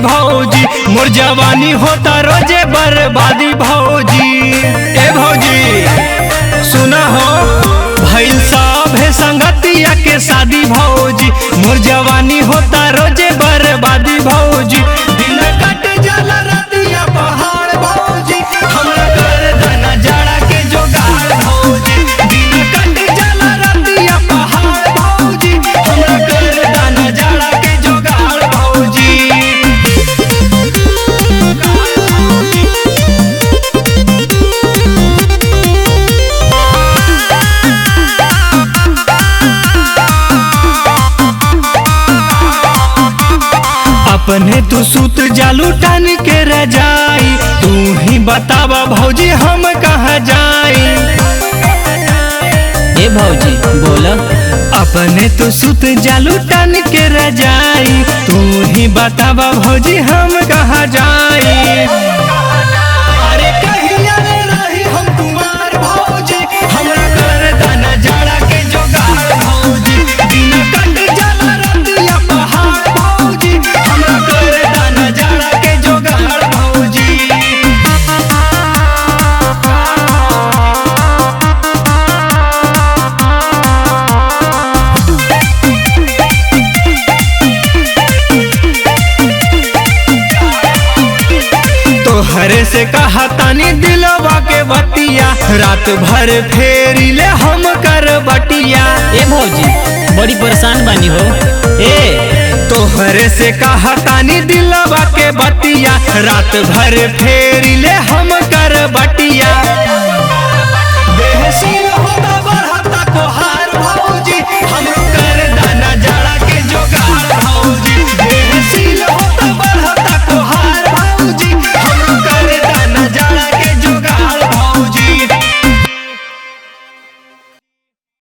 भौजी, मोर जवानी होता रोजे बर्बादी भौजी। ए भौजी सुना हो, भइल सब है संगतिया के शादी भौजी, मोर जवानी होता रोजे बर्बादी भौजी। दिन कट जाला रतिया पहाड़ भौजी, हमरा गर्दन जाड़ा के जोगाड़ भौजी। दिन कट जाला रतिया पहाड़ भौजी, हमरा गर्दन जाड़ा के जोगाड़ भौजी। अपने तू सुत जालू टन के रजाई, तू ही बतावा भौजी हम कहाँ जाई। ए भौजी बोल। अपने तू सुत जालू टन के रजाई, तू ही बतावा भौजी हम कहाँ जाई। अरे कहिया रे रही हम तुम्हार भौजी, हमरा गर्दन जाड़ा के जोगाड़ भौजी। दिन कट जाला रतिया पहाड़ भौजी, हमरा गर्दन जाड़ा के जोगाड़ भौजी। तोहरे से कहा तानी दिलवा के बतिया, रात भर फेरी ले हम कर बटिया। ए भौजी बड़ी परेशान बानी हो। ए तोहरे से कहा तानी दिलवा के बतिया, रात भर फेरी ले हम कर बटिया।